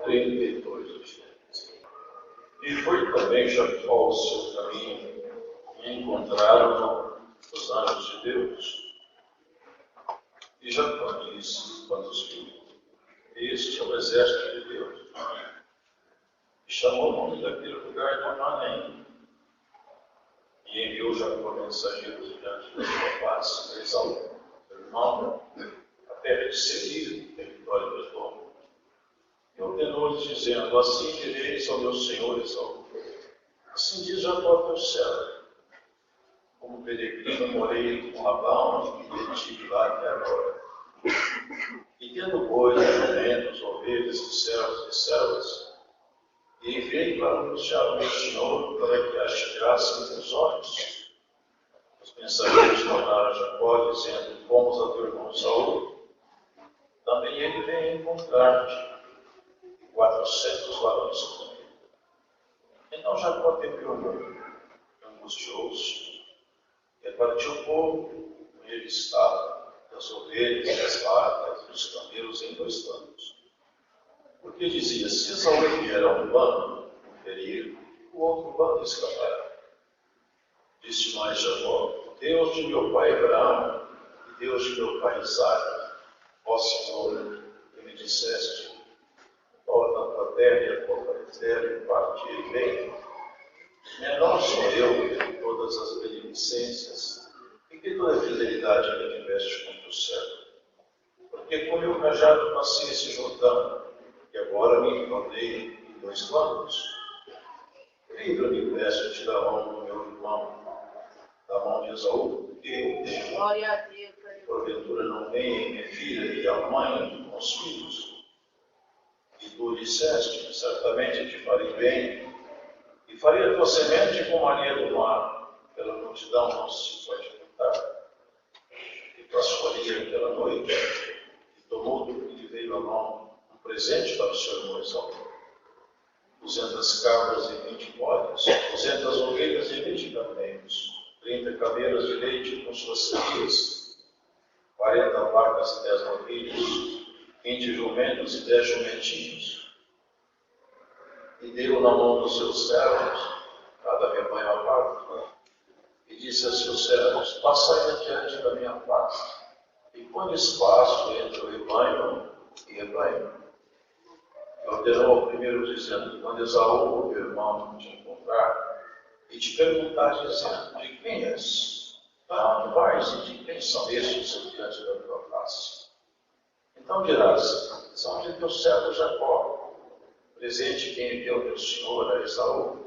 32 diferentes. E foi também Jacó o seu caminho, e encontraram os anjos de Deus. E Jacó disse, quando os viu: este é o exército de Deus. E chamou o nome daquele lugar de Manem. E enviou Jacó mensageiros diante da sua face, a Esaú, seu irmão, a terra de Seir, território do Edom. E ordenou-lhes, dizendo: assim direis ao meu senhor Esaú: assim diz Jacó teu servo: como peregrino morei com Labão e me detive lá até agora. E tendo bois, jumentos, ovelhas e servos e servas, e enviei para anunciar ao meu senhor, para que ache graça em teus olhos. Os mensageiros tornaram a Jacó, dizendo: fomos a teu irmão Saul, também ele vem encontrar-te, e 400 varões com ele. Então Jacó temeu muito, angustiou-se, e partiu o povo, como ele estava, das ovelhas, das vacas, dos camelos em 2 bandos. Porque dizia: se Esaú vier a um bando, ferir, o outro bando escapará. Disse mais Jacó: Deus de meu pai Abraão, e Deus de meu pai Isaque, ó Senhor, que me disseste: torna a tua terra e a tua parentela, e parte e bem. Menor sou eu de todas as beneficências, e que toda fidelidade me tiveste com teu servo. Porque com meu cajado passei esse Jordão, e agora me encontrei em 2 bandos. Livra-me, peço-te, da mão do meu irmão, da mão de Esaú, porque eu tenho. Glória a Deus. Porventura não venha minha filha e a mãe com os filhos. E tu disseste: certamente te farei bem, e farei a tua semente como a areia do mar, pela multidão não se pode contar. E passaria aquela noite, e tomou do que lhe veio à mão um presente para o seu irmão Esaú: 200 cabras e 20 bodes, 200 ovelhas e 20 camelos, 30 camelos de leite com suas crias, 40 vacas e 10 novilhos, 20 jumentos e 10 jumentinhos. E deu na mão dos seus servos, cada rebanho à parte, e disse a seus servos: passai adiante da minha face, e põe espaço entre o rebanho e rebanho. E ordenou ao primeiro, dizendo: quando Esaú, meu irmão, te encontrar, e te perguntar, dizendo: de quem és? Para onde vais e de quem são estes diante da tua face? Então dirás: são de teu servo Jacó, presente que enviou teu senhor a Esaú.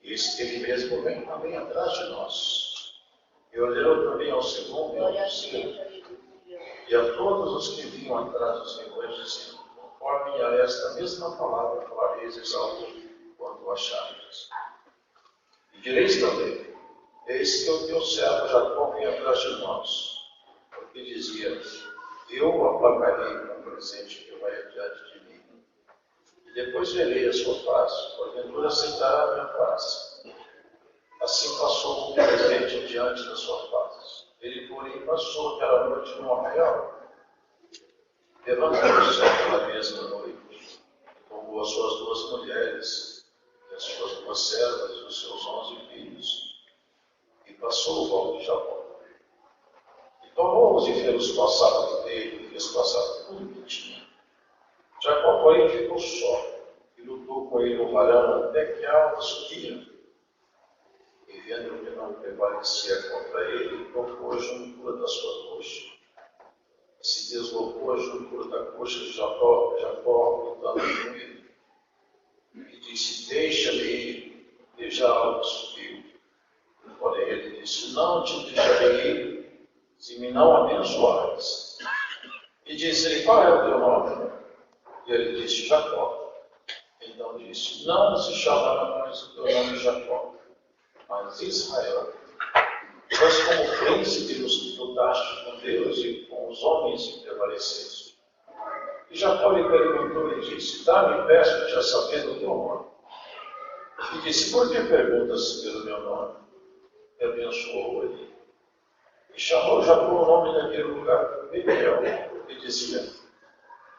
E eis que ele mesmo vem também atrás de nós. E ordenou também ao segundo e ao terceiro, e a todos os que vinham atrás dos rebanhos, dizendo: conforme a esta mesma palavra falareis Esaú, quando o achardes. E direis também: eis que o teu servo Jacó vem atrás de nós, porque dizia: eu o apagarei com o presente que vai adiante de mim, e depois verei a sua face, porventura aceitará a minha face. Assim passou o presente diante da sua face. Ele, porém, passou aquela noite no arraial. Levantou-se naquela mesma noite, tomou as suas 2 mulheres, e as suas 2 servas, e os seus 11 filhos, e passou o val de Jabó. E tomou-os e fez-os passar por dele, e fez passar tudo que tinha. Jacó, porém, ficou só, e lutou com ele um varão até que a alva subia. E vendo que não prevalecia contra ele, tocou a juntura da sua coxa. E se deslocou a juntura da coxa de Jacó, lutando com ele. E disse: deixa-me ir. E já a alva subiu. Porém ele disse: não te deixarei ir, se me não abençoares. E disse-lhe: qual é o teu nome? E ele disse: Jacó. Então disse: não se chamará mais o teu nome Jacó, mas Israel. Pois como príncipe nos lutaste com Deus e com os homens que prevaleceste. E Jacó lhe perguntou e disse: dá-me, peço-te, a saber o teu nome. E disse: por que perguntas pelo meu nome? E abençoou ele. E chamou Jacó o nome daquele lugar Betel, e dizia: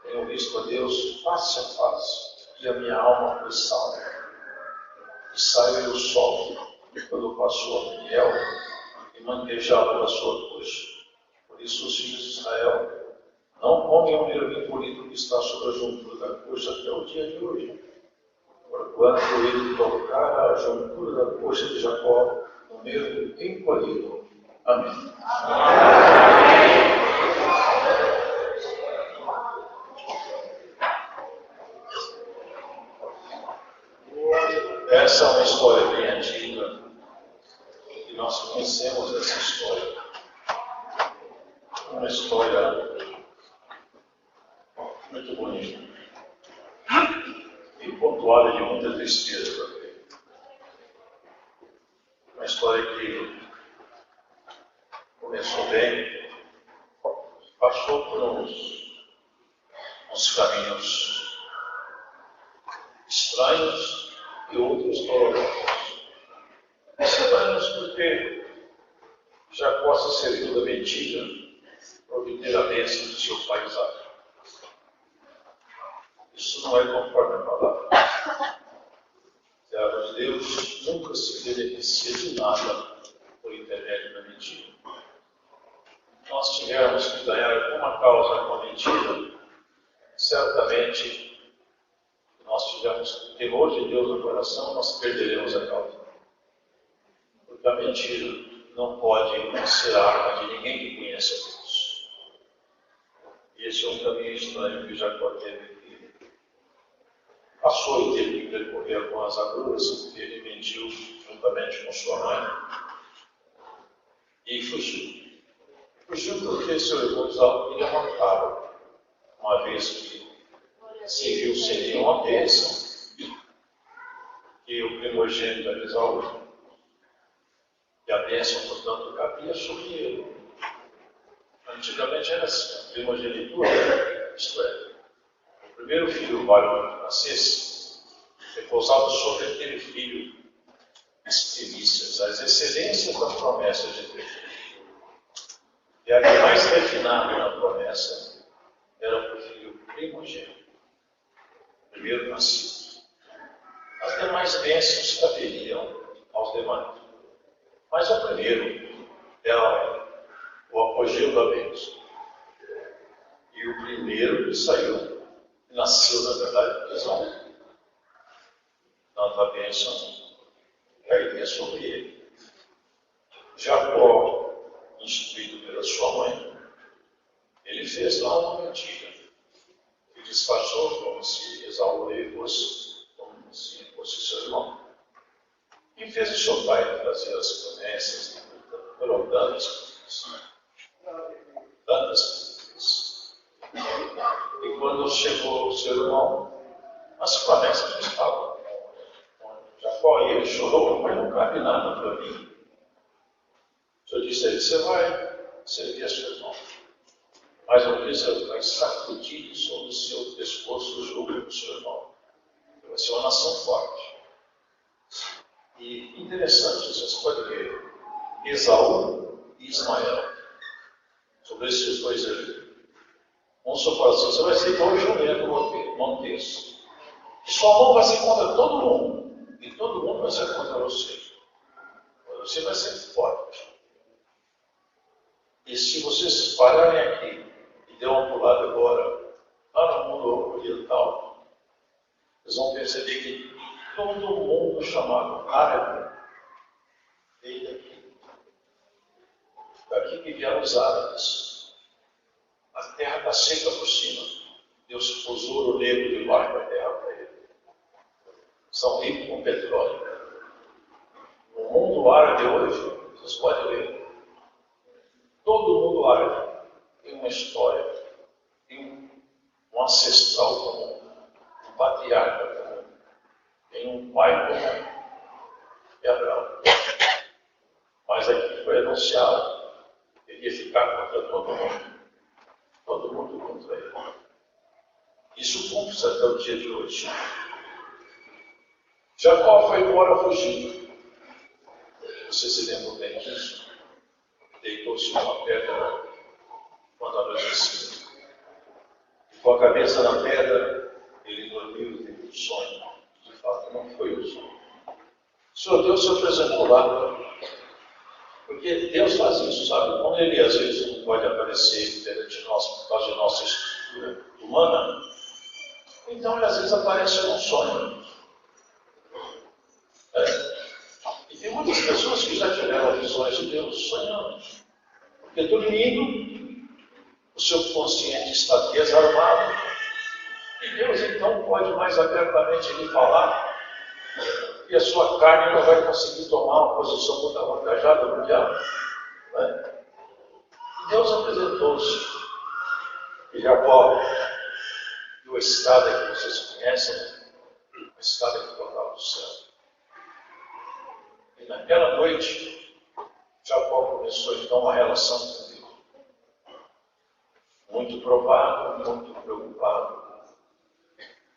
Tenho visto a Deus face a face, e a minha alma foi salva. E saiu o sol, quando passou a Miguel, e manquejava da sua coxa. Por isso os filhos de Israel não comem o mirabim polido que está sobre a juntura da coxa até o dia de hoje. Porquanto ele tocara a juntura da coxa de Jacó, no meio encolhido. Amém. Essa é uma história bem antiga, e nós conhecemos essa história. Uma história muito bonita e pontuada de muita tristeza também. Uma história que começou bem, passou por uns caminhos estranhos e outros dolorosos. Estranhos porque Jacó se serviu da mentira para obter a bênção do seu pai Isaac. Isso não é conforme a palavra. O servo de Deus nunca se beneficia de nada por intermédio da mentira. Nós tivermos que ganhar alguma causa com a mentira, certamente, se nós tivermos temor de Deus no coração, nós perderemos a causa. Porque a mentira não pode ser arma de ninguém que conheça Deus. E esse é um caminho estranho que Jacó teve que passou e teve que percorrer algumas agruras, porque ele mentiu juntamente com sua mãe e fugiu. Fugiu porque seu irmão Esaú queria matá-lo, uma vez que se viu sem nenhuma bênção, e o primogênito era Esaú, e a bênção, portanto, cabia sobre ele. Antigamente era assim, a primogenitura, isto é, o primeiro filho varão que nascesse, repousava sobre aquele filho as primícias, as excelências das promessas de Deus. E a que mais refinada na promessa era para o filho primogênito, primeiro nascido. As demais bênçãos caberiam aos demais. Mas o primeiro era o apogeu da bênção. E o primeiro que saiu, nasceu, na verdade, de Esaú. Tanto a bênção cairia sobre ele. Jacó, instruído pela sua mãe, ele fez lá uma mentira. E disfarçou como se Esaú fosse, como se fosse seu irmão. E fez o seu pai trazer as promessas, foram tantas coisas. E quando chegou o seu irmão, as promessas não estavam. Jacó, e ele chorou, mas não cabe nada para mim. O Senhor disse a ele, você vai servir a seu irmão. Mas uma vez ele vai sacudir sobre o seu pescoço o jugo do seu irmão. Vai ser uma nação forte. E interessante, vocês podem ver, Esaú e Ismael, sobre esses dois aí. Vamos supor assim, você vai ser igual o jumento monteiro. Sua mão vai ser contra todo mundo, e todo mundo vai ser contra você. Você vai ser forte. E se vocês pararem aqui e der uma pulada agora, lá no mundo oriental, vocês vão perceber que todo mundo chamado árabe veio daqui. Daqui que vieram os árabes. A terra está seca por cima. Deus pôs ouro negro debaixo da terra para ele. São ricos com petróleo. No mundo árabe hoje, vocês podem ver, todo mundo árabe tem uma história, tem um ancestral comum, um patriarca comum, tem um pai comum, é Abraão. Mas aqui foi anunciado, ele ia ficar contra todo mundo contra ele. Isso cumpre-se até o dia de hoje. Jacó foi embora fugindo. Você se lembra bem disso? Deitou-se numa pedra quando anoiteceu. Com a cabeça na pedra, ele dormiu e teve um sonho. De fato, não foi um sonho. O Senhor Deus se apresentou lá, porque Deus faz isso, sabe? Quando Ele às vezes não pode aparecer perante nós por causa de nossa estrutura humana, então Ele às vezes aparece num sonho. E tem muitas pessoas que já tiveram visões de Deus sonhando. Porque dormindo, o seu consciente está desarmado. E Deus então pode mais abertamente lhe falar. E a sua carne não vai conseguir tomar uma posição muito avantajada no diabo. Né? Deus apresentou-se. E Jacó viu a escada que vocês conhecem, a escada que tocava do céu. E naquela noite, Jacó começou então uma relação com Deus. Muito provável, muito preocupado.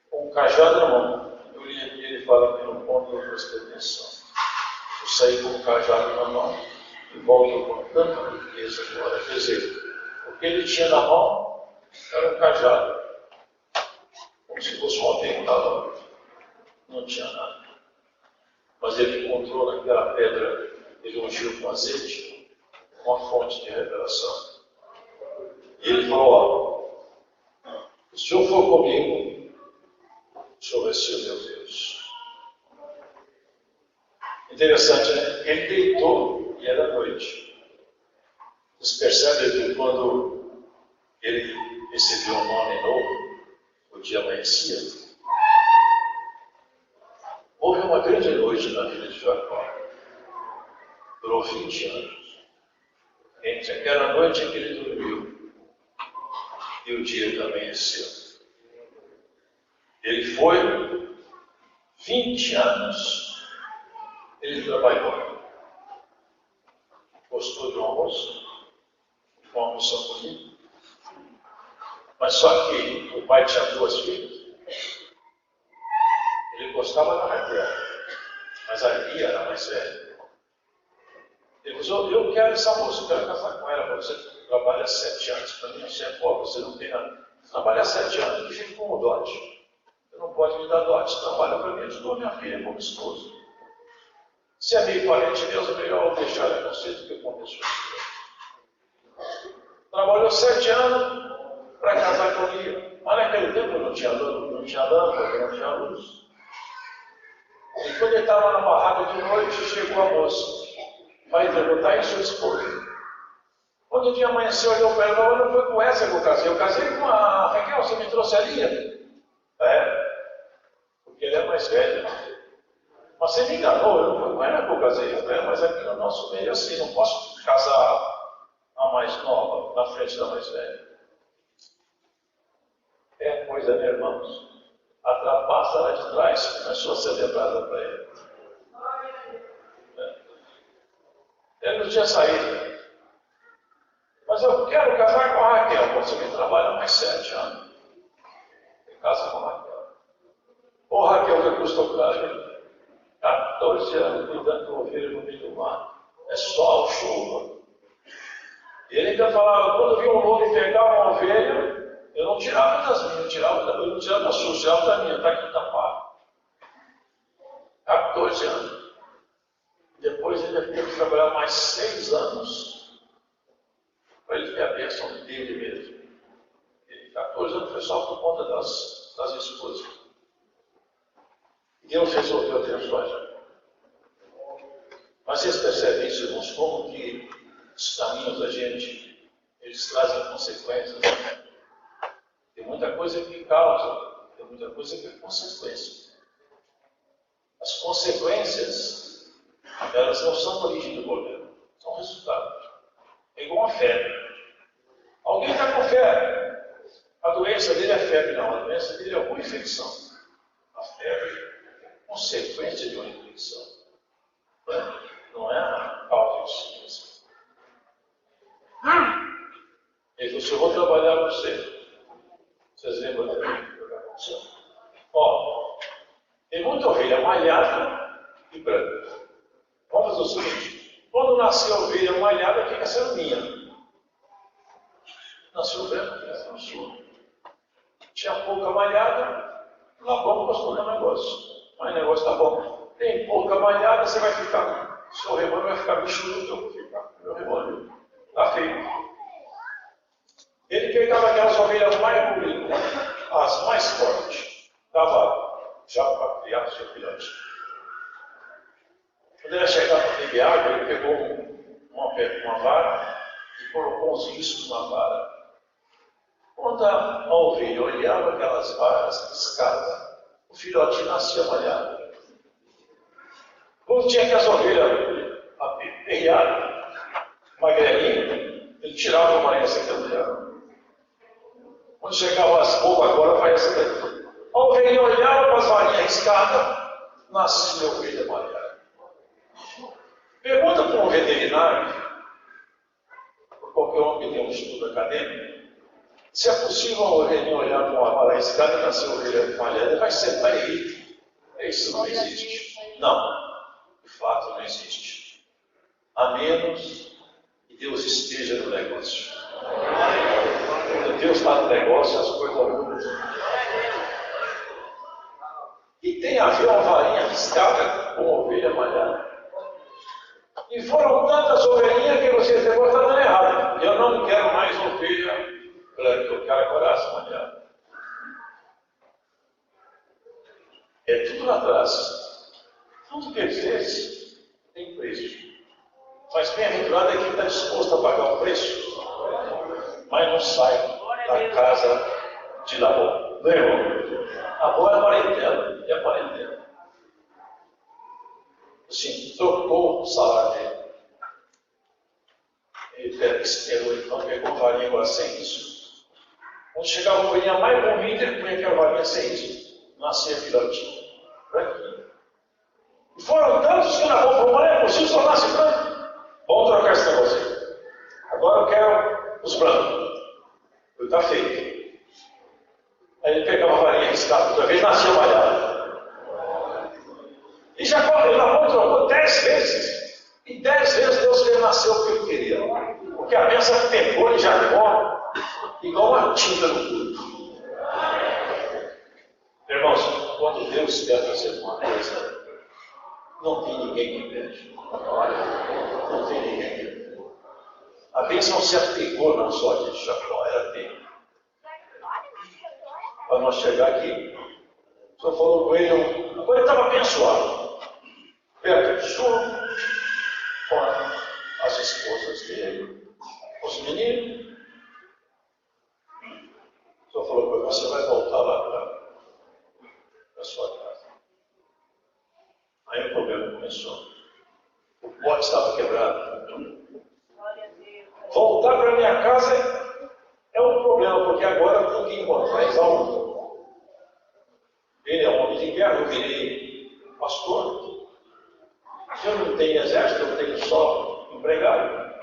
Com um cajado na mão. Eu li aqui, ele fala que no ponto eu prestei atenção. Eu saí com um cajado na mão e volto com tanta riqueza agora. Quer dizer, o que ele tinha na mão era um cajado. Como se fosse uma bengala. Não tinha nada. Mas ele encontrou naquela pedra, ele ungiu com azeite, uma fonte de revelação. E ele falou, ó, se o Senhor for comigo, o Senhor vai ser o meu Deus. Interessante, né? Ele deitou e era noite. Vocês percebem que quando ele recebeu um nome novo, o dia amanhecia, houve uma grande noite na vida de Jacó. Durou 20 anos. Entre aquela noite em que ele dormiu e o dia que amanheceu. Ele foi 20 anos. Ele trabalhou. Gostou de um almoço? Foi um almoço bonito. Mas só que o pai tinha 2 filhas. Ele gostava da Raquel, mas a Lia era mais velha. Ele disse, eu quero essa moça, eu quero casar com ela. Você trabalha 7 anos, para mim você é pobre, você não tem nada. Você trabalha 7 anos, me fica como dote. Você não pode me dar dote, você trabalha para mim, eu te dou minha filha como esposa. Se é meio parente meu, é melhor eu deixar ela com você do que com a pessoa. Trabalhou 7 anos para casar com a Lia. Mas naquele tempo não tinha lâmpada, não tinha luz. E quando ele estava na barraca de noite, chegou a moça. Vai perguntar isso sua esposa. Quando o dia amanheceu, olhou para ela, não foi com essa que eu casei. Eu casei com a Raquel, você me trouxe a Lia. Porque ele é mais velho. Mas você me enganou, eu não foi com ela que eu casei. Mas aqui no nosso meio assim, não posso casar a mais nova na frente da mais velha. É coisa, né, irmãos? A trapaça lá de trás começou a ser lembrada para ele. Ele não tinha saído. Mas eu quero casar com a Raquel. Você me trabalha mais 7 anos. Ele casa com a Raquel. Ô Raquel, que custou caro. 14 anos cuidando de ovelha no meio do mar. É sol, chuva. E ele ainda falava, quando eu vi um louro pegar uma ovelha, eu não tirava das minhas, eu não tirava da sua, tirava da minha, está aqui tapado. 14 anos. Depois ele teve que trabalhar mais 6 anos para ele ter a bênção dele mesmo. E 14 anos foi só por conta das esposas. E Deus resolveu abençoar. Mas vocês percebem isso, irmãos, como que os caminhos da gente, eles trazem consequências. Tem muita coisa que causa, tem muita coisa que é consequência. As consequências, elas não são origem do problema, são resultados. É igual a febre. Alguém está com febre. A doença dele é febre, não. A doença dele é uma infecção. A febre é consequência de uma infecção. Não é a causa em si. Ele disse, eu vou trabalhar com você. Vocês lembram do que aconteceu? Ó, tem muita ovelha malhada e branca. Vamos fazer o seguinte: quando nascer a ovelha malhada, fica sendo minha. Nasceu branca, fica sendo sua. Tinha pouca malhada, Labão gostou do negócio. Mas o negócio está bom. Tem pouca malhada, você vai ficar, seu rebanho vai ficar bichudo, eu vou ficar, meu rebanho está feio. Ele pegava aquelas ovelhas mais bonitas, as mais fortes, dava já para criar seu filhote. Quando ele ia chegar para beber água, ele pegou uma vara e colocou uns riscos na vara. Quando a ovelha olhava aquelas varas escadas, o filhote nascia malhado. Quando tinha que as ovelhas aperreadas, magrelinha, ele tirava uma essa que ela. Quando chegava as poucas, agora faz essa daí. A ovelha olhava para as varinhas riscadas, nascia a ovelha malhada. Pergunta para um veterinário, para qualquer homem que tem um estudo acadêmico, se é possível uma ovelhinha olhar para uma vara riscada e nascer ovelha malhada, ele vai sentar e rir. Isso não existe. Não, de fato não existe. A menos que Deus esteja no negócio. Quando Deus está no negócio, as coisas mudam. E tem a ver uma varinha riscada com uma ovelha malhada. E foram tantas ovelhinhas que você disse, está dando errado. Eu não quero mais ovelha, eu quero agora as malhadas. É tudo lá atrás. Tudo que ele fez tem preço. Mas bem-aventurado é quem está disposto a pagar o preço, mas não sai da casa de Labão. Não é, irmão? Labão é parentela, é parentela. Assim, trocou o salário dele. Ele esperou, então, pegou a varinha agora sem isso. Quando chegava a ovelhinha mais bonita, ele punha aquela varinha sem isso. Nascia filhotinho. Branquinho. E foram tantos que Labão falou, mas é possível só nasce branco. Vamos trocar esse negócio aí. Agora eu quero os brancos. Ele está feito. Aí ele pegava a varinha riscada, outra vez nascia malhado. E Jacó, Labão trocou 10 vezes. E 10 vezes Deus fez nascer o que ele queria. Porque a bênção pegou em Jacó igual uma tinta no culto. Irmãos, quando Deus quer fazer uma coisa, não tem ninguém que pede. Não tem ninguém que pede. A bênção se apegou na sorte de Jacó, era dele. Para nós chegar aqui, o senhor falou com ele, agora ele estava abençoado. Perto de chuva, com as esposas dele, os meninos. O senhor falou com ele, você vai voltar lá para a sua casa. Aí o problema começou. O pote estava quebrado. Voltar para minha casa é um problema, porque agora eu tenho que encontrar Esaú. Ele é um homem de guerra, eu virei pastor. Eu não tenho exército, eu tenho só empregado.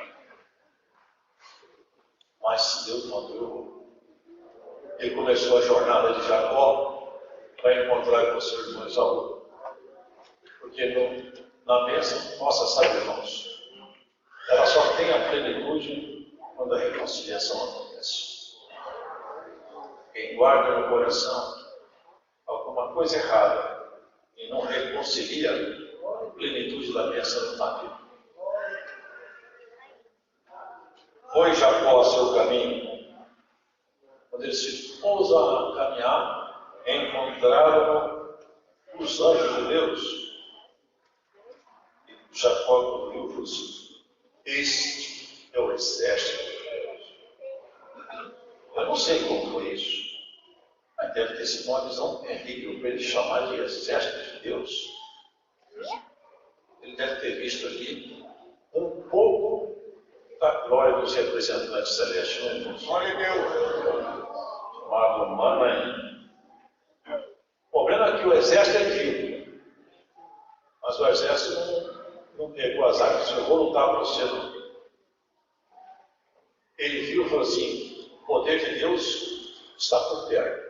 Mas Deus mandou. Ele começou a jornada de Jacó para encontrar com o seu irmão Esaú. Porque na bênção, nossa, sabe, irmãos, ela só tem a plenitude quando a reconciliação acontece. Quem guarda no coração alguma coisa errada e não reconcilia, a plenitude da bênção não está viva. Foi Jacó ao seu caminho. Quando ele se pôs a caminhar, encontraram os anjos de Deus. Jacó viu e falou assim, este é o exército de Deus. Eu não sei como foi isso, mas deve ter sido uma visão terrível para ele chamar de exército de Deus. Ele deve ter visto ali um pouco da glória dos representantes celestiais. Glória a Deus. Chamado Manaim. O problema é que o exército é vivo, mas o exército não pegou as armas, eu vou lutar para você. Ele viu e falou assim, o poder de Deus está por perto.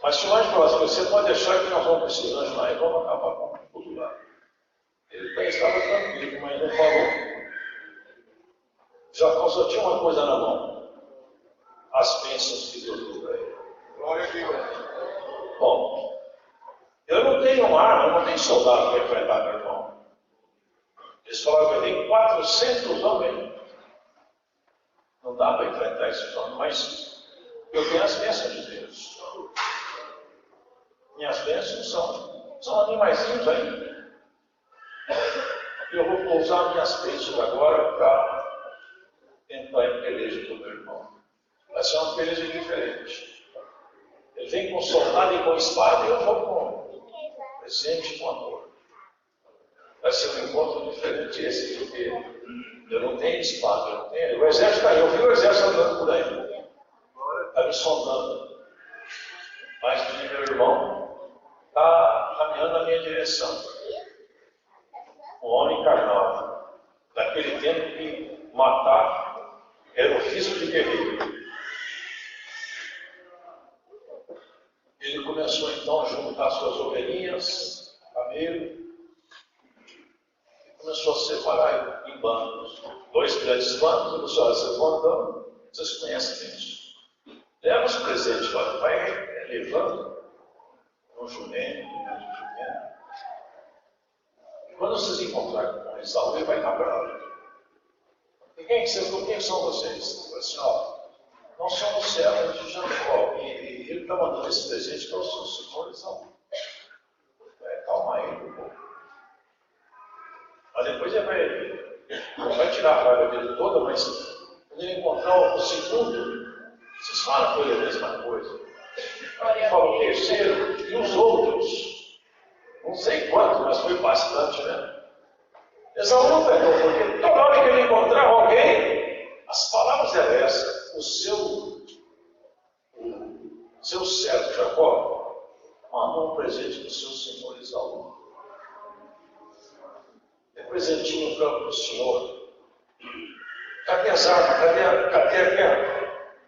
Mas se o anjo falasse, você pode deixar que nós vamos para esses anjos lá e vamos acabar com tudo lá. Ele estava tranquilo, mas não falou. Jacó só tinha uma coisa na mão, as bênçãos que Deus deu para ele. Glória a Deus. Bom, eu não tenho uma arma, eu não tenho soldado para enfrentar meu irmão. Eles falaram que eu tenho 400 homens. Não dá para enfrentar esses homens, mas eu tenho as bênçãos de Deus. Minhas bênçãos são animaizinhos aí. Eu vou usar minhas bênçãos agora para entrar em peleja com o meu irmão. Vai ser uma peleja diferente. Ele vem com soldado e com espada e eu vou com presente e com amor. Vai ser um encontro diferente esse, porque eu não tenho espada, eu não tenho. O exército está aí, eu vi o exército andando por aí. Está me sondando. Mas meu irmão está caminhando na minha direção. Um homem carnal. Naquele tempo que matar era ofício de guerreiro. Ele começou então a juntar suas ovelhinhas, camelo, e começou a separar em bandos. 2 grandes bandos, ele disse: olha, vocês vão andando, vocês conhecem isso. Leva os presentes lá, vai levando um jumento, um jumento. E quando vocês encontrarem com Esaú, ele vai estar bravo. E quem são vocês? Ele falou assim: ó, nós somos servos de Jacó, e ele está mandando esse presente para os seus senhores. Calma aí, um pouco. Mas depois ele vai tirar a raiva dele toda, mas quando ele encontrar o segundo, vocês falam com ele a mesma coisa. Aí fala o terceiro e os outros. Não sei quanto, mas foi bastante, né? Esaú não pegou, porque toda hora que ele encontrava alguém, as palavras eram essas: o seu servo Jacó mandou um presente para o seu senhor Esaú. É presentinho para o senhor. Cadê as armas? Cadê a guerra?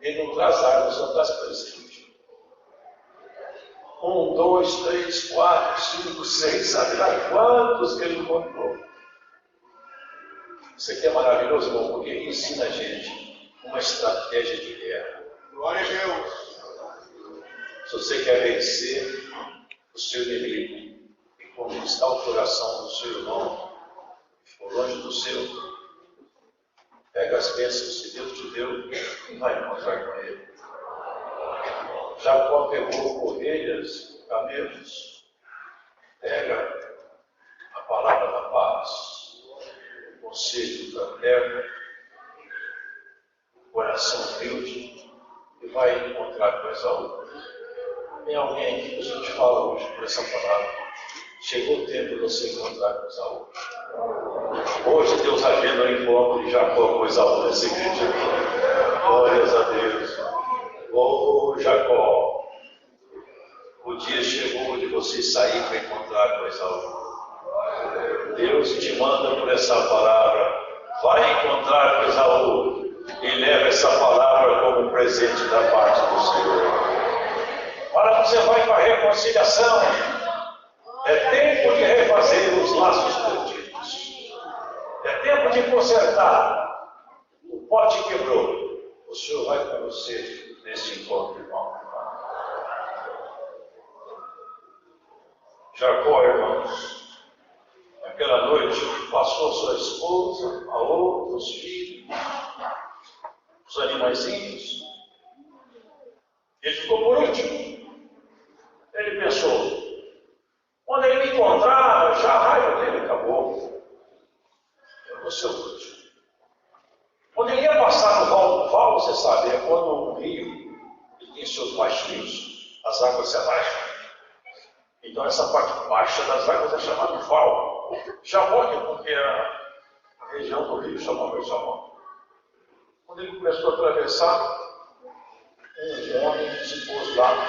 Ele não traz armas, não traz presente. 1, 2, 3, 4, 5, 6, sabe lá quantos que ele encontrou. Isso aqui é maravilhoso, irmão, porque ensina a gente uma estratégia de guerra. Glória a Deus. Se você quer vencer o seu inimigo e conquistar o coração do seu irmão, por longe do seu, pega as bênçãos que Deus te deu e vai encontrar com ele. Jacó pegou ovelhas, camelos, pega a palavra da paz, o conselho fraterno, o coração humilde, e vai encontrar com Esaú. Tem alguém aqui que eu te falo hoje por essa palavra. Chegou o tempo de você encontrar com Esaú. Hoje Deus agenda o encontro de Jacó com Esaú nessa igreja aqui. Glórias a Deus. Oh, Jacó, o dia chegou de você sair para encontrar com Esaú. Deus te manda por essa palavra. Vai encontrar com Esaú e leva essa palavra como presente da parte do Senhor. Para você vai para a reconciliação. É tempo de refazer os laços perdidos. É tempo de consertar. O pote quebrou. O Senhor vai com você nesse encontro, irmão. Jacó, irmãos, naquela noite passou sua esposa, a outros filhos, os animaizinhos. Ele ficou por último. Ele pensou: quando ele me encontrar, já a raiva dele acabou. Eu vou ser o último. Quando ele ia passar no val, você sabe, é quando um rio tem seus baixinhos, as águas se abaixam. Então essa parte baixa das águas é chamada de val. Jaboque, porque a região do rio chamava de Jaboque. Quando ele começou a atravessar, um homem se pôs lá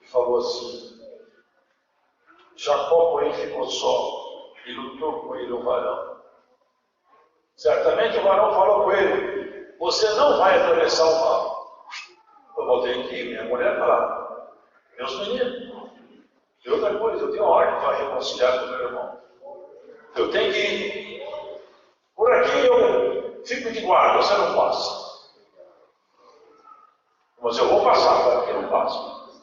e falou assim: Jacó, porém, ficou só e lutou com ele um varão. Certamente o varão falou com ele: você não vai atravessar o mar. Eu vou ter que ir, minha mulher está lá, meus meninos. E outra coisa, eu tenho uma ordem para reconciliar com o meu irmão. Eu tenho que ir. Por aqui eu fico de guarda, você não passa. Mas eu vou passar, para que eu não passo.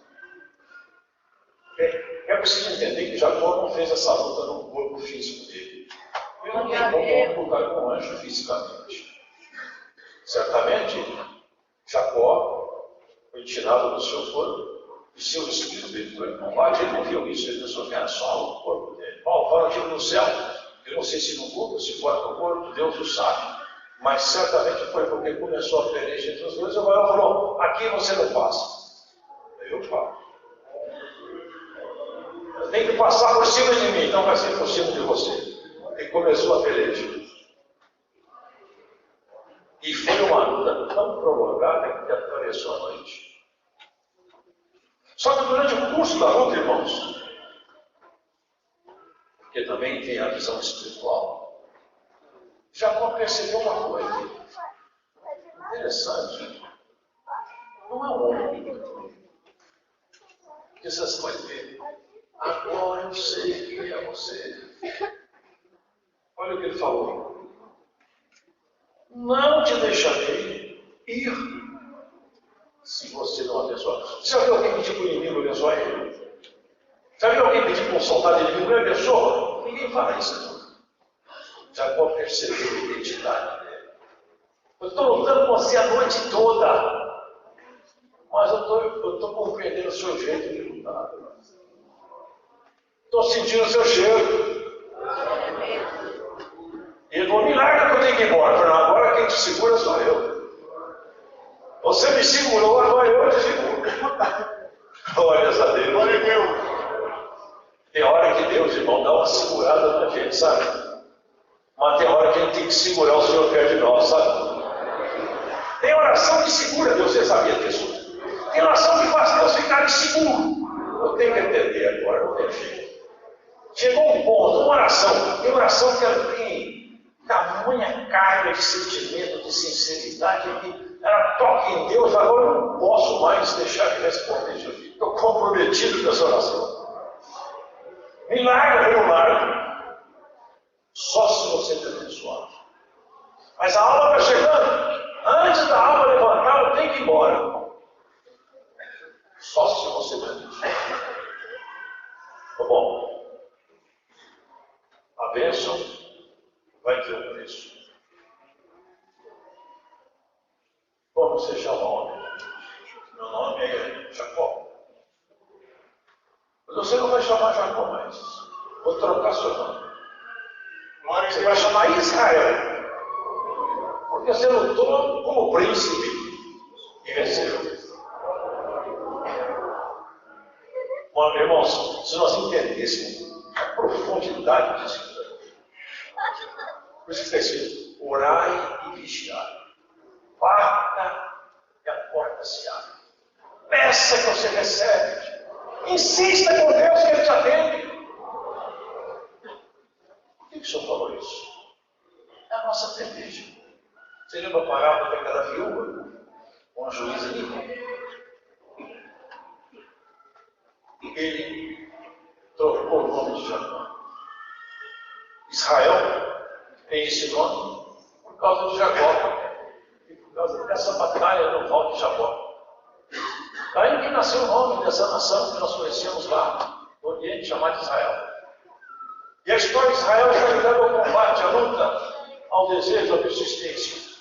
É preciso entender que Jacó não fez essa luta no corpo físico dele. Ele não tem como lutar com o anjo fisicamente. Certamente, Jacó foi tirado do seu corpo e seu espírito dele foi combate. Ele não viu isso, ele pensou que era só o corpo dele. Paulo fala aqui no céu. Eu não sei se no corpo, se fora do corpo, Deus o sabe. Mas certamente foi porque começou a peleja entre os dois. O Barão falou: aqui você não passa. Eu falo. Tem que passar por cima de mim, não vai ser por cima de você. E começou a peleja. E foi uma luta tão prolongada que atravessou a noite. Só que durante o curso da luta, irmãos, porque também tem a visão espiritual, Jacó percebeu uma coisa interessante. Não é um homem. Porque vocês podem ver. Agora eu sei quem é você. Olha o que ele falou. Não te deixarei ir se você não abençoar. Você já viu alguém pedir para o inimigo abençoar ele? Já viu alguém pedir para um soldado inimigo abençoar? Ninguém fala isso. Jacó percebeu a identidade dele. Eu estou lutando com você a noite toda, mas eu estou compreendendo o seu jeito de lutar. Estou sentindo o seu cheiro. E ele falou: me larga que eu tenho que ir embora. Eu falei: agora quem te segura sou eu. Você me segurou, agora eu te seguro. Glória a Deus. Glória a Deus. Tem hora que Deus, irmão, dá uma segurada na gente, sabe? Mas tem hora que a gente tem que segurar o Senhor perto de nós, sabe? Tem oração que segura Deus, você sabia disso? Tem oração que faz Deus ficar inseguro. Eu tenho que entender agora, não tem jeito. Chegou um ponto, uma oração, tem oração que ela tem tamanha carga de sentimento, de sinceridade, que ela toca em Deus, agora eu não posso mais deixar de responder, estou comprometido com essa oração. Me larga, eu não largo. Só se você me abençoar. Mas a alma está chegando, antes da alma levantar, eu tenho que ir embora. Só se você me abençoar. Tá bom? A bênção vai ter um preço. Como você chama o nome? Meu nome é Jacó. Mas você não vai chamar Jacó mais. Vou trocar seu nome. Você vai chamar Israel. Porque você lutou como príncipe e venceu. Bom, irmãos, se nós entendêssemos a profundidade disso, por isso que está escrito: orai e vigiai. Bata e a porta se abre. Peça que você recebe. Insista com Deus que Ele te atende. Por que o Senhor falou isso? É a nossa peleja. Você lembra a parábola daquela viúva com a juíza ali? Ele trocou o nome de Jacó. Israel tem esse nome por causa de Jacó e por causa dessa batalha no Val de Jacó. Daí que nasceu o nome dessa nação que nós conhecemos lá no Oriente, chamada Israel. E a história de Israel está ligada ao combate, à luta, ao desejo, à persistência.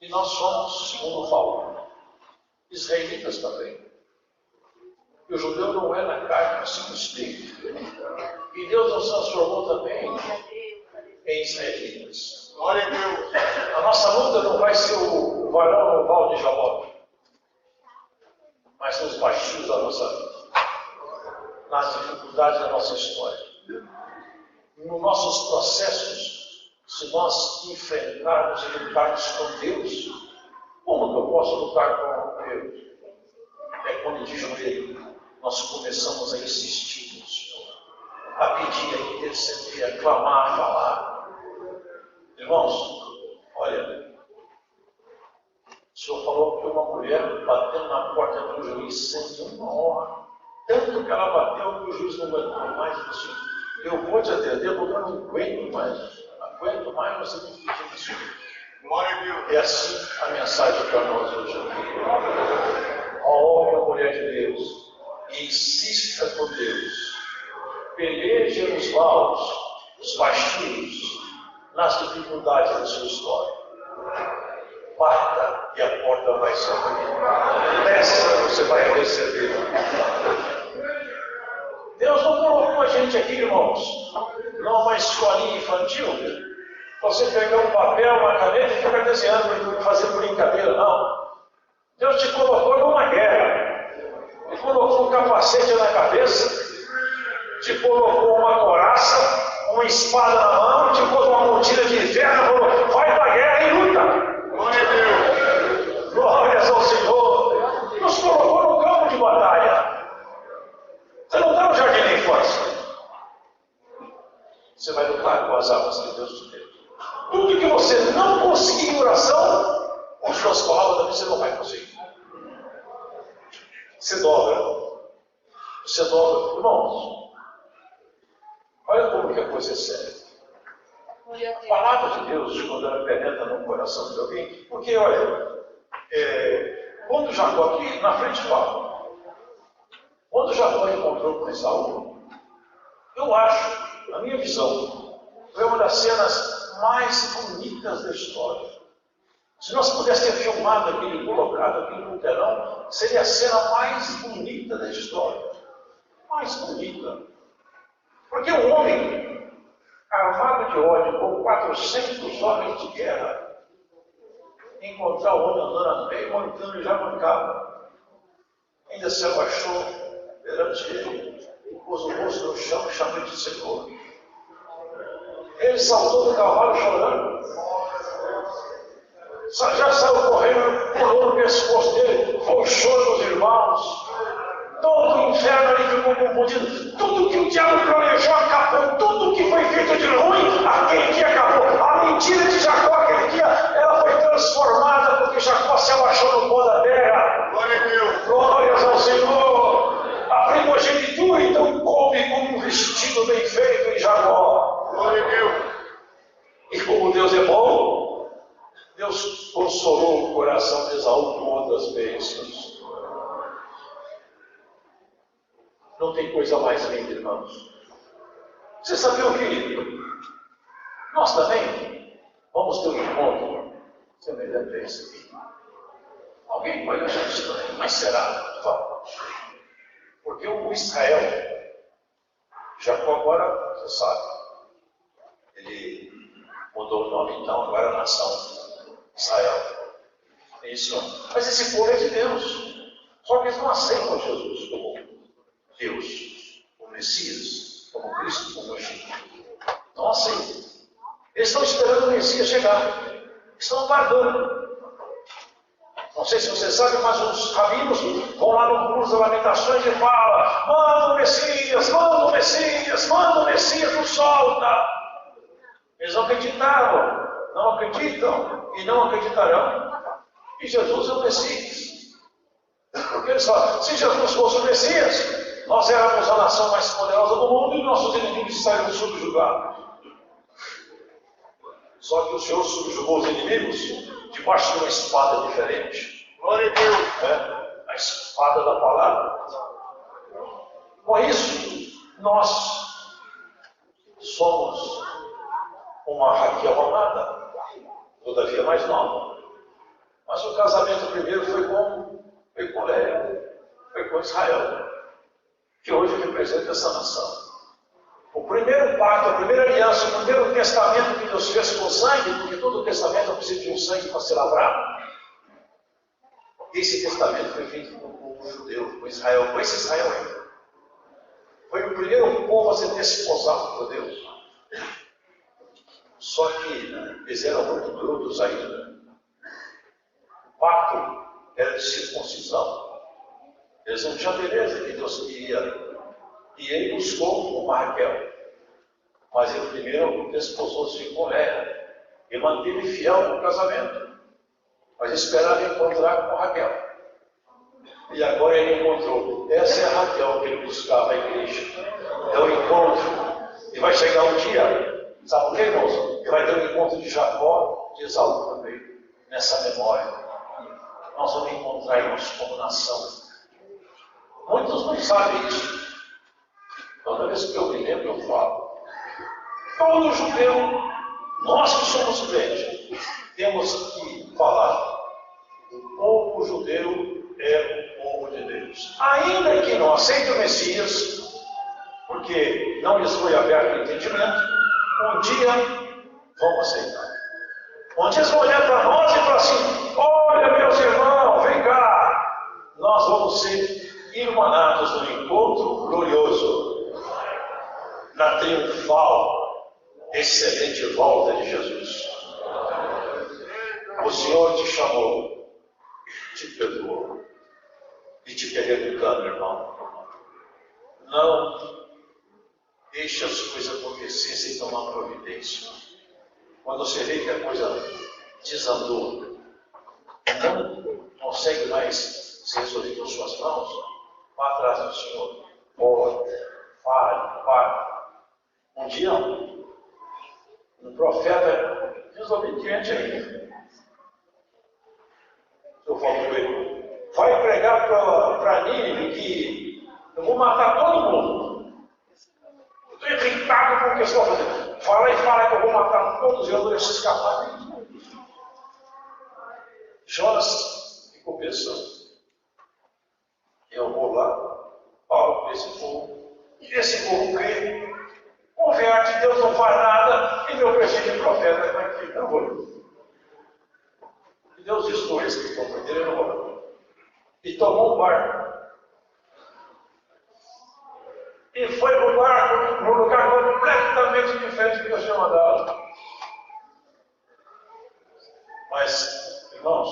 E nós somos, segundo Paulo, israelitas também. E o judeu não é na carne, mas sim no espírito. E Deus nos transformou também em israelitas. Glória a Deus. A nossa luta não vai ser o varão no val de Jabó, mas nos baixos da nossa vida, nas dificuldades da nossa história, nos nossos processos. Se nós enfrentarmos e lutarmos com Deus, como que eu posso lutar com Deus? É quando de joelho nós começamos a insistir no Senhor, a pedir, a interceder, a clamar, a falar. Irmãos, olha, o Senhor falou que uma mulher batendo na porta do juiz sente uma honra, tanto que ela bateu que o juiz não aguentou mais. Disse: eu vou te atender porque eu não aguento mais, você me pedindo isso. Glória a Deus. E assim a mensagem para nós hoje aqui. Ó homem e mulher de Deus, insista com Deus. Peleje nos maus, nos baixinhos, nas dificuldades da sua história. Bata e a porta vai se abrir. Peça, você vai receber. Deus não colocou a gente aqui, irmãos, numa escolinha infantil. Você pegar um papel, uma caneta e ficar desenhando, fazendo brincadeira, não. Deus te colocou numa guerra. Te colocou um capacete na cabeça, te colocou uma couraça, uma espada na mão, te colocou uma montilha de ferro e falou: vai para a guerra e luta. Glória a Deus. Glórias ao Senhor. Nos colocou no campo de batalha. Você não está no jardim da infância. Você vai lutar com as armas que Deus te deu. Tudo que você não conseguir em oração, com suas palavras você não vai conseguir. Você dobra. Você dobra. Irmãos, olha como que a coisa é séria. A palavra de Deus, quando ela penetra no coração de alguém, porque olha, quando Jacó, aqui na frente fala, quando Jacó encontrou com Esaú, eu acho, na minha visão, foi uma das cenas mais bonitas da história. Se nós pudéssemos ter filmado aquilo e colocado aquilo no telão, seria a cena mais bonita da história. Mais bonita. Porque um homem armado de ódio, com 400 homens de guerra, encontrar o homem andando no meio, mancando e já mancava. Ainda se abaixou perante ele, e pôs o rosto no chão, chamando de Senhor. Ele saltou do cavalo chorando. Já saiu correndo, pulou no pescoço dele, foi o choro dos irmãos. Todo o inferno ali ficou confundido. Tudo que o diabo planejou acabou. Tudo que foi feito de ruim, aquele dia acabou. A mentira de Jacó, aquele dia, ela foi transformada porque Jacó se abaixou no pó da terra. Glória a Deus. Glórias ao Senhor. A primogenitura então coube como um vestido bem feito em Jacó. Glória a Deus. E como Deus é bom, Deus consolou o coração de Esaú com outras bênçãos. Não tem coisa mais linda, irmãos. Você sabia o que? Nós também vamos ter um encontro semelhante a esse aqui. Alguém pode achar estranho, mas será? Vamos. Porque o Israel, Jacó agora, você sabe, ele mudou o nome, então agora é a nação Israel. É isso. Mas esse povo é de Deus. Só que eles não aceitam Jesus como Deus, como Messias, como Cristo, como Messias. Não aceitam. Eles estão esperando o Messias chegar. Estão aguardando. Não sei se você sabe, mas os rabinos vão lá no Muro das Lamentações e falam: manda o Messias, manda o Messias, manda o Messias, não solta. Eles não acreditaram, não acreditam e não acreditarão que Jesus é o Messias. Porque eles falam: se Jesus fosse o Messias, nós éramos a nação mais poderosa do mundo e nossos inimigos estariam subjugados. Só que o Senhor subjugou os inimigos debaixo de uma espada diferente. Glória a Deus. A espada da palavra. Com isso, nós somos uma Raquel amada, todavia mais nova. Mas o casamento primeiro foi com Léa, foi com Israel, que hoje representa essa nação. O primeiro pacto, a primeira aliança, o primeiro testamento que Deus fez com sangue, porque todo testamento precisa de um sangue para ser lavrado. Esse testamento foi feito com o povo judeu, com Israel, com esse Israel ainda. Foi o primeiro povo a ser desposado por Deus. Só que eles eram muito brutos ainda. O pacto era de circuncisão. Eles não tinham beleza que Deus queria. E ele buscou uma Raquel. Mas ele primeiro desposou-se com Léa. E manteve fiel no casamento. Mas esperava encontrar com Raquel. E agora ele encontrou. Essa é a Raquel que ele buscava a igreja. É o encontro. E vai chegar um dia. Sabe por quê, irmãos? e vai ter o encontro de Jacó, de Esaú também, nessa memória. Nós vamos encontrar irmãos como nação. Muitos não sabem isso. Toda vez que eu me lembro, eu falo. Todo judeu, nós que somos crentes, temos que falar. O povo judeu é o povo de Deus. Ainda que não aceite o Messias, porque não lhes foi aberto o entendimento, um dia vão aceitar. Um dia eles vão olhar para nós e falar assim: olha, meus irmãos, vem cá, nós vamos ser irmanados no encontro glorioso, na triunfal, excelente volta de Jesus. O Senhor te chamou, te perdoou e te quer educando, irmão. Não deixe as coisas acontecer sem tomar providência. Quando você vê que a coisa desandou, não consegue mais se resolver com suas mãos, vá atrás do Senhor. Ore, fale. Um dia, um profeta desobediente ainda, eu falo com ele: vai pregar para Nínive que eu vou matar todo mundo. Eu estou irritado com o que eu estou fazendo. Fala que eu vou matar todos e eu vou deixar escapar. Jonas ficou pensando: eu vou lá, falo com esse povo, e esse povo crê, converte, Deus não faz nada, e meu presente de profeta está aqui, não vou. E Deus destruiu esse que estão com ele, não vou. E tomou um barco. E foi para o barco, para um lugar completamente diferente do que Deus tinha mandado. Mas, irmãos,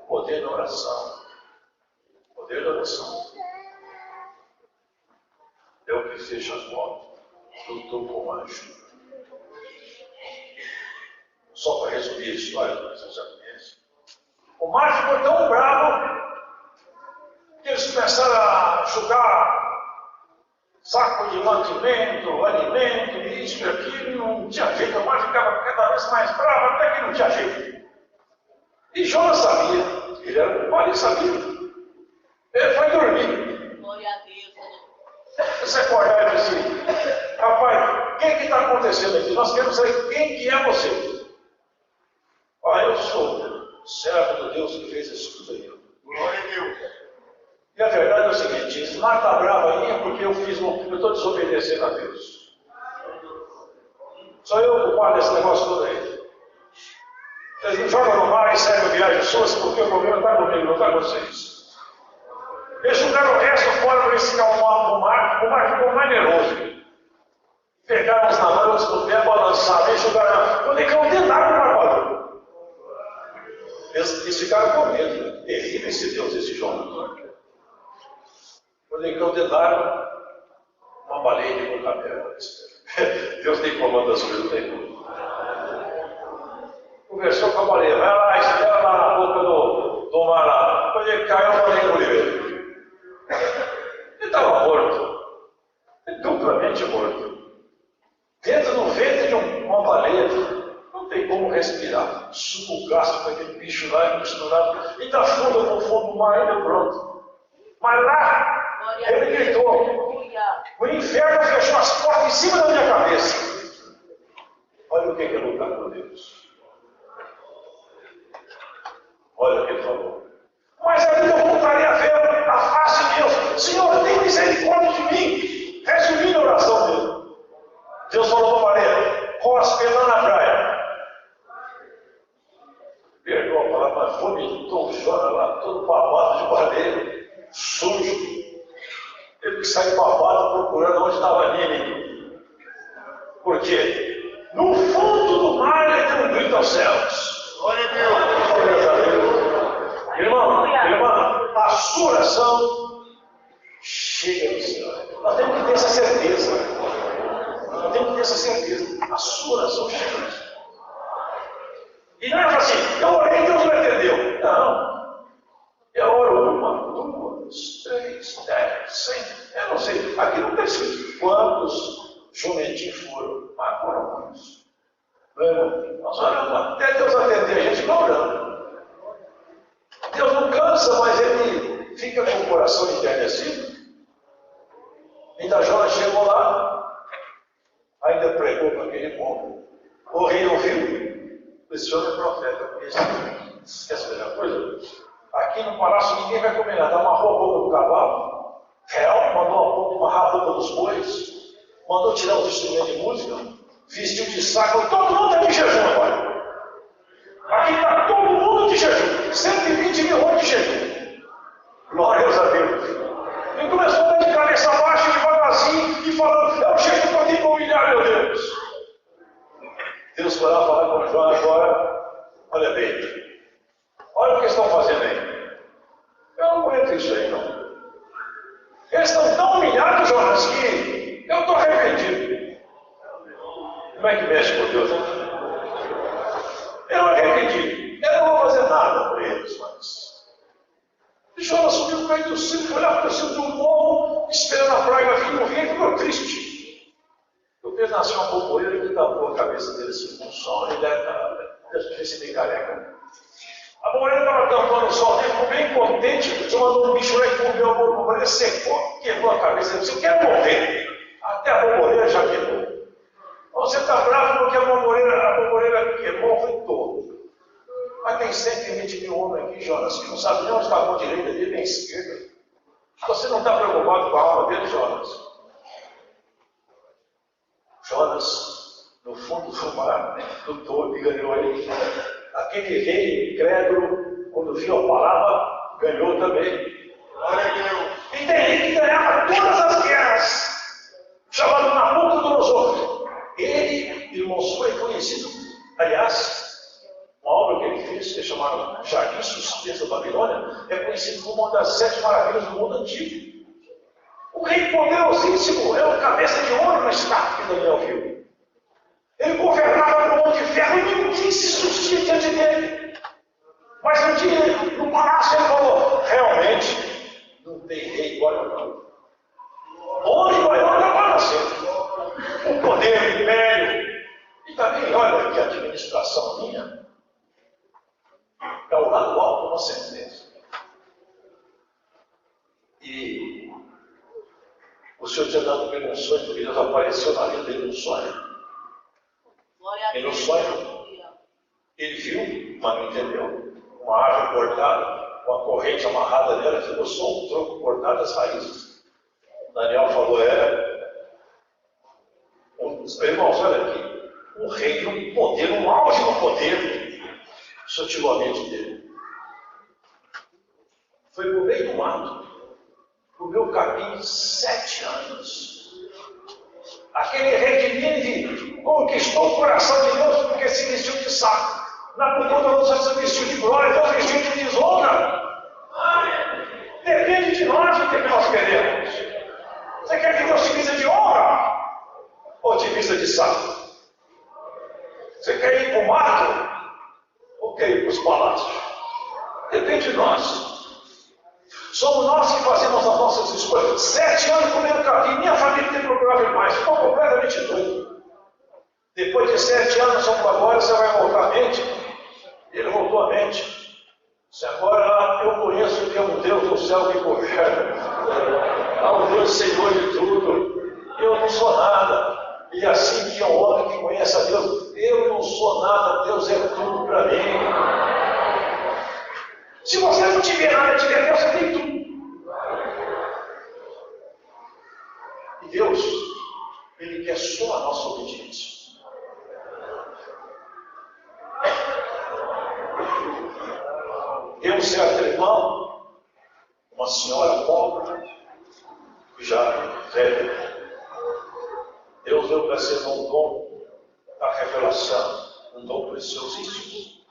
poder da oração é o que fecha as portas. Lutou com o anjo. Só para resumir a história que vocês já conhecem. O mar ficou tão bravo que eles começaram a jogar saco de mantimento, alimento, isso e aquilo, não tinha jeito. O mar ficava cada vez mais bravo, até que não tinha jeito. E Jonas sabia, ele era culpado, ele sabia. Ele foi dormir. Glória a Deus. Você acordar e disse assim: rapaz, o que está acontecendo aqui? Nós queremos saber quem que é você. Ah, eu sou servo do Deus que fez isso tudo aí. Glória a Deus. E a verdade é o seguinte: esse mar está bravo aí porque eu estou desobedecendo a Deus. Só eu o culpado desse negócio todo aí. Eles me jogam no mar e seguem viagem suas porque o problema está comigo, não está com vocês. Eles jogaram o resto fora para esse calmar no mar, o mar ficou mais nervoso. Pegaram os namoros no pé, balançaram e jogaram. Quando ele caiu dentro d'água, o mar parou. Eles ficaram com medo. Terrível esse Deus, esse Jonas. Quando ele caiu dentro d'água, uma baleia de boca aberta. Deus tem comando das coisas, tem. Conversou com a baleia, vai lá, espera lá na boca do mar lá. Quando ele caiu, a baleia engoliu ele. Ele estava morto, duplamente morto. Dentro do ventre de uma baleia, não tem como respirar. Subugaço com aquele bicho lá misturado, e está fundo no fundo do mar, ainda pronto. Mas lá, ele gritou: o inferno fechou as portas em cima da minha cabeça. Olha o que é lutar com Deus. Olha o que ele falou. Mas ainda eu voltaria a ver a face de Deus. Senhor, tem misericórdia de mim. Resumindo a oração dele. Deus falou para a baleia: cospe lá na praia. Perdoa a palavra, mas vomitou o Jonas lá, todo babado de baleia, sujo. Teve que sair babado procurando onde estava Nínive. Por quê? No fundo do mar ele deu um grito aos céus. Glória a Deus. Glória a Deus. Irmã, a sua oração chega do Senhor. Nós temos que ter essa certeza. Nós temos que ter essa certeza. A sua oração chega do Senhor. E não é assim: eu orei e Deus não atendeu. Não. Eu oro 1, 2, 3, 10, 100. Eu não sei. Aqui não está escrito quantos jumentinhos foram. Mas foram muitos. Meu irmão, nós oramos até Deus atender a gente não orando. Deus não cansa, mas Ele fica com o coração enternecido. Ainda Jonas chegou lá, ainda pregou para aquele povo. O rei ouviu, esse homem é profeta. Esquece a coisa? Aqui no palácio ninguém vai comer nada. Amarrou a boca do cavalo, real, mandou amarrar a boca dos bois, mandou tirar os instrumentos de música, vestiu de saco, todo mundo é de jejum agora. Aqui está todo mundo de jejum, 120 mil homens de jejum. Glórias a Deus. E começou a dar de cabeça baixa, devagarzinho, e falando, é o jejum para ter que humilhar, meu Deus. Deus foi lá falar com João agora, olha bem, olha o que estão fazendo aí. Eu não aguento isso aí, não. Eles estão tão humilhados, Jonas, que eu estou arrependido. Como é que mexe com Deus, né? Eu não arrependi. Eu não vou fazer nada por eles, mas... E Jonas subiu no meio do céu, foi olhar para o céu de um morro, esperando a praga vir, no rio, e ficou triste. Porque nasceu uma borboleta que tapou a cabeça dele assim com o sol, ele deve ser bem careca. A borboleta estava tampando o sol, ele ficou bem contente, você mandou um bicho lá e comeu a borboleta, secou, quebrou a cabeça, ele disse, eu quero morrer. Até a borboleta já quebrou. Você está bravo porque a borboleta queimou, foi todo. Mas tem 120 mil homens aqui, Jonas, que não sabem nem onde está a mão direita dele, nem a esquerda. Você não está preocupado com a alma dele, Jonas? Jonas, no fundo do mar, lutou e ganhou ele. Aquele rei incrédulo, quando viu a palavra, ganhou também. Glória a Deus. E tem rei que ganhava todas as guerras, chamado Nabucodonosor. Ele, irmãos, foi conhecido, aliás, uma obra que ele fez, que é chamada Jardim Suspenso da Babilônia, é conhecido como uma das 7 maravilhas do mundo antigo. O rei poderosíssimo é o cabeça de ouro na estátua que Daniel viu. Ele governava no mundo de ferro e ninguém se sustia diante dele. Mas um dia, no palácio, ele falou, realmente, não tem rei igual eu não. Homem igual eu não vai nascer. O poder, o império. E também, olha que a administração minha é o lado alto da sentença. E o Senhor tinha dado para ele um sonho, porque Deus apareceu na vida dele no sonho. E no sonho, ele viu, mas não entendeu, uma árvore cortada, uma corrente amarrada nela, ficou só um tronco cortado das raízes. Daniel falou, irmãos, olha aqui, um rei no poder, no auge do poder, o Senhor tirou a mente dele. Foi por meio do mato, comeu capim 7 anos. Aquele rei de Nínive conquistou o coração de Deus porque se vestiu de saco. Nabucodonosor se vestiu de glória, Deus vestiu de desonra. Depende de nós o que nós queremos. Você quer que Deus te vista de honra? Ou te vista de saco? Você quer ir para o mato? Ou quer ir para os palácios? Depende de nós. Somos nós que fazemos as nossas escolhas. 7 anos comendo capim, minha família tem procurado mais, ficou completamente doido. Depois de 7 anos, só agora você vai voltar a mente. Ele voltou a mente. Se agora eu conheço que é um Deus do céu que governa, há um Deus Senhor de tudo. Eu não sou nada. E assim que é um homem que conhece a Deus, eu não sou nada, Deus é tudo para mim. Se você não tiver nada, tiver Deus, você tem tudo. E Deus, Ele quer só a nossa obediência. Tem um certo irmão, uma senhora pobre, já velha. Deus deu para ser um dom da revelação, um dom preciosíssimo.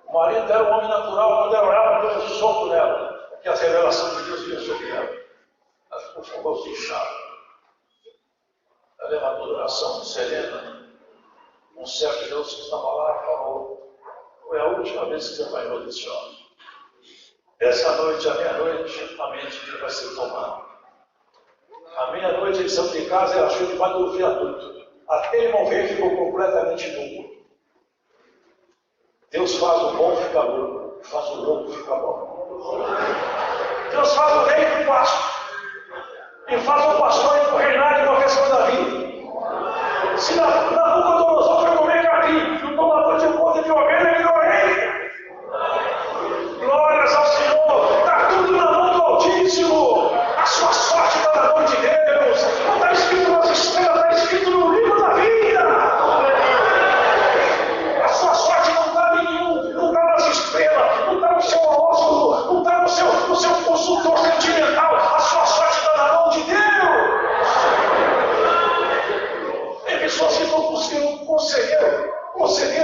O marido era um homem natural, quando ela orava, Deus deu um soco nela, que a revelação de Deus vinha sobre ela. Ela ficou com o rosto inchado. Ela levantou a oração serena. Um certo Deus que estava lá falou, foi a última vez que você vai ver esse homem. Essa noite, à meia-noite, a mente dele vai ser tomada. À meia-noite ele saiu de casa e achou debaixo do viaduto. Até ele morrer, ficou completamente nu. Deus faz o bom ficar louco, faz o louco ficar bom. Deus faz o rei do pasto, e faz o pastor reinar de qualquer questão da vida. Se Nabucodonosor foi comer capim, e o tomador de conta de ovelha, ele virou rei. Glórias ao Senhor, está tudo na mão do Altíssimo. A sua sorte está na mão de Deus. Não está escrito nas estrelas, está escrito no livro da vida. A sua sorte não está em nenhum, não está nas estrelas, não está no seu horóscopo, não está no seu consultor sentimental. A sua sorte está na mão de Deus. Tem pessoas que estão buscando um conselheiro,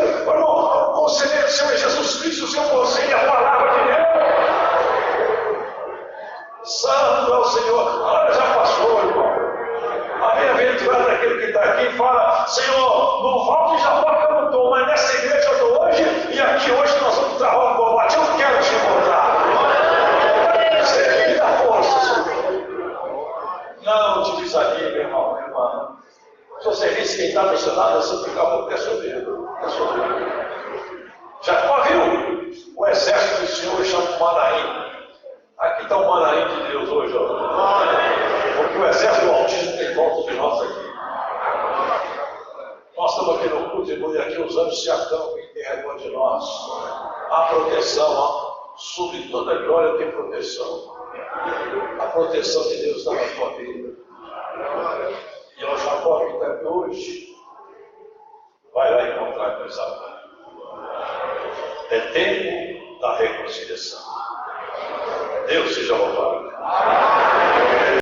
irmão, o conselheiro do Senhor Jesus Cristo, o seu conselho é a palavra de Deus. Santo é o Senhor. Olha, já passou, irmão. A bem-aventurada daquele que está aqui fala: Senhor, no volte já toca no tom, mas nessa igreja eu estou hoje, e aqui hoje nós vamos travar um combate. Eu quero te encontrar. Você me dá força, Senhor. Não te desanime, irmão, minha irmã. Se você visse quem está do seu lado, você ficava muito percebido. Jacó viu o exército do Senhor chamado Manaim. Aqui está o Manaim de Deus hoje, ó. Porque o exército do Altíssimo tem volta de nós aqui. Nós estamos aqui no culto, irmão, e aqui os anjos se acampam em redor de nós. Há proteção, ó. Sobre toda glória tem proteção. A proteção de Deus está na sua vida. E o Jacó que está aqui hoje vai lá encontrar com Esaú. É tempo da reconciliação. Deus seja louvado.